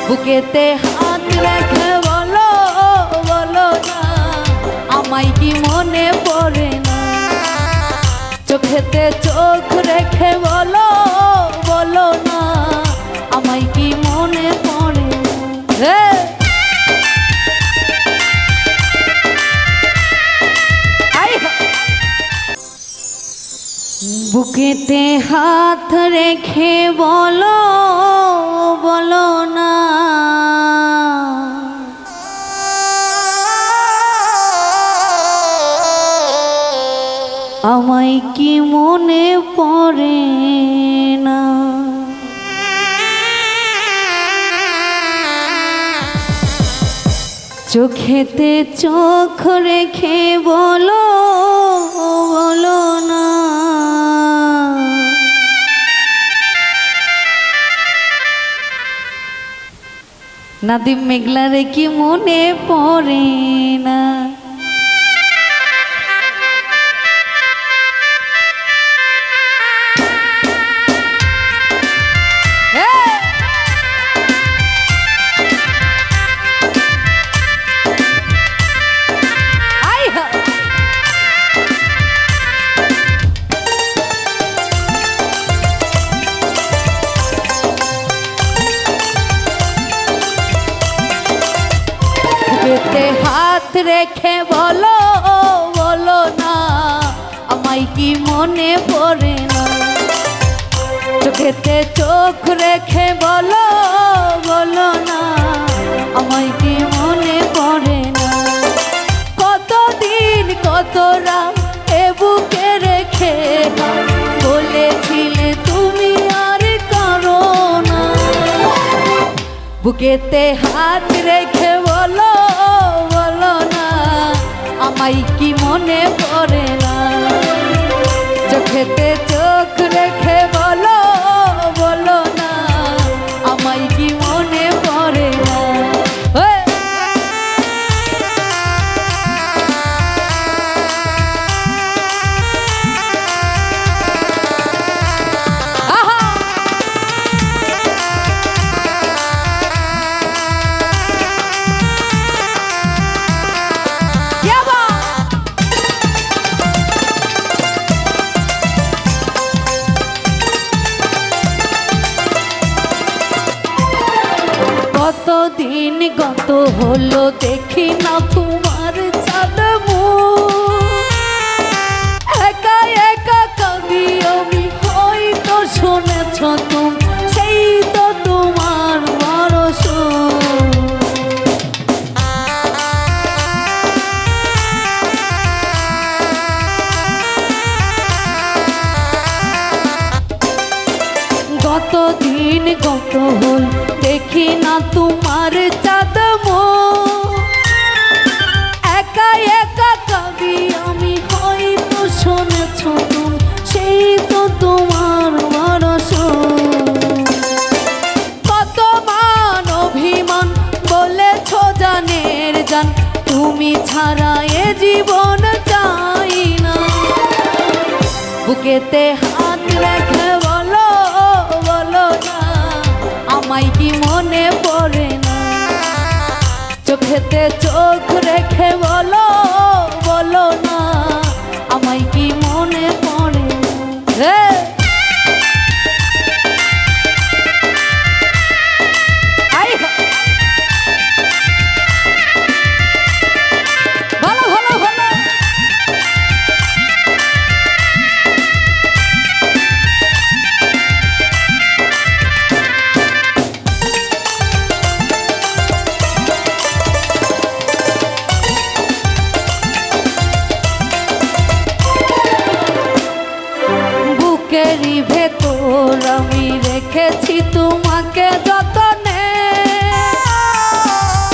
বুকেতে হাত রেখে বলো বলো না আমায় কি মনে পড়ে না, চোখেতে চোখ রেখে বলো বলো না আমায় কি মনে পড়ে না। বুকেতে হাত রেখে বলো বলো না আমায় কি মনে পড়ে না, চোখেতে চোখ রেখে বলো বলো না নাদিম মেঘলারে কি মনে পড়ে না। বুকেতে হাত রেখে বলো বলো না আমায় কি মনে পড়ে না, চোখেতে চোখ রেখে বলো বলো না আমায় কি মনে পড়ে না। কতদিন কত রাত এ বুকে রেখে বলেছিলে তুমি আর কারো না, বুকেতে হাত রেখে বলো বলো না আমায় কি মনে পড়ে না, চোখেতে চোখ রেখে বলো বলো না আমায় কি মনে পড়ে না। কতদিন গত হলো দেখি না তোমার চাঁদ মুখ, একা একা কাঁদি আমি হয়তো শুনেছ তুমি সেই তো তোমার বড় সুখ। কতদিন গত হল দেখি না তোমার চাঁদ মুখ, একা একা কাঁদি আমি হয়তো শুনেছ তুমি সেই তো তোমার বড় সুখ। কত মান অভিমান বলেছ জানের জান তুমি ছাড়া এ জীবন চাই না, বুকেতে হাত রেখে বলো বলো না আমায় কি মনে পড়ে না, চোখেতে চোখ রেখে বলো বলো না আমায় কি মনে পড়ে না। বুকেরই ভেতর আমি রেখেছি তোমাকে যতনে,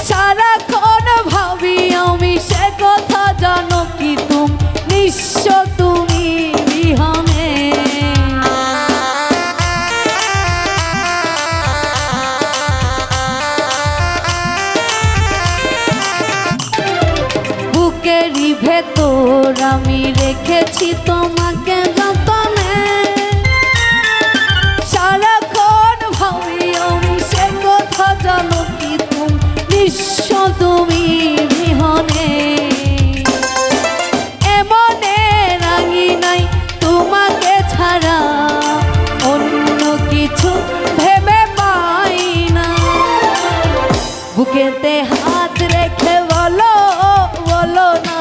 সারাক্ষণ ভাবি আমি সে কথা জানো কি তুমি নিঃস্ব তুমি বিহনে। বুকেরই ভেতর আমি রেখেছি তোমাকে যতনে, সারাক্ষণ ভাবি আমি সে কথা জানো বুকেতে হাত রেখে বলো বলো না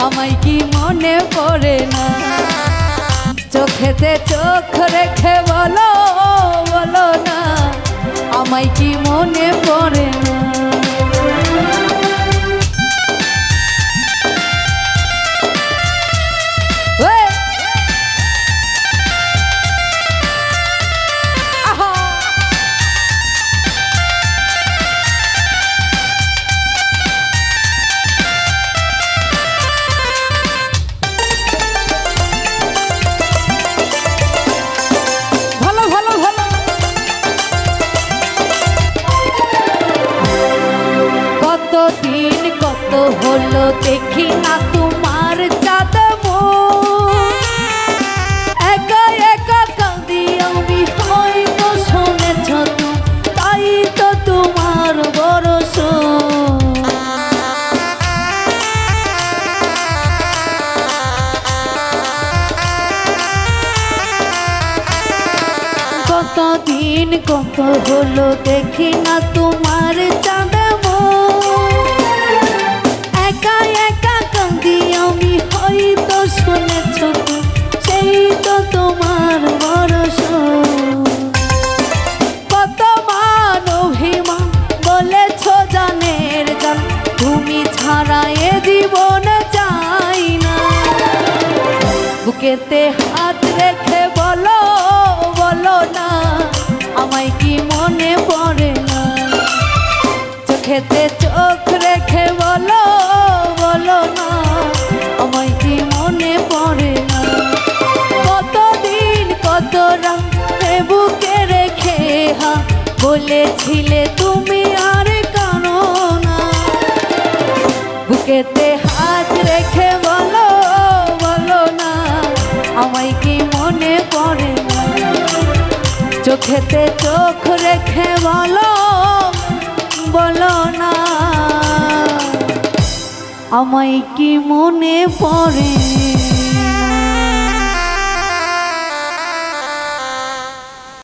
আমায় কি মনে পড়ে না চোখেতে চোখ রেখে বলো বলো না আমায় কি মনে পড়ে না কতদিন কত হলো দেখি না তোমার চাঁদ একা একা কাঁদি আমি হয়তো শুনেছ তুমি তাই তো তোমার বরস কতদিন কত হলো দেখি না তোমার চাঁদ একা একা কাঁদি আমি হয়তো শুনেছ সেই তো তোমার ভরসা কত মান অভিমান বলেছ জানের জান তুমি ছাড়া এ জীবন চাই না বুকেতে হাত রেখে বলো বলো না আমায় কি মনে পড়ে না চোখেতে চোখ রেখে বলো বলো না আমায় কি মনে পড়ে না কতদিন কত রাতে বুকে রেখে বলেছিলে তুমি আর কানো না বুকেতে হাত রেখে বলো বলো না আমায় কি মনে পড়ে না চোখেতে চোখ রেখে বলো বলো না আমায় কি মনে পড়ে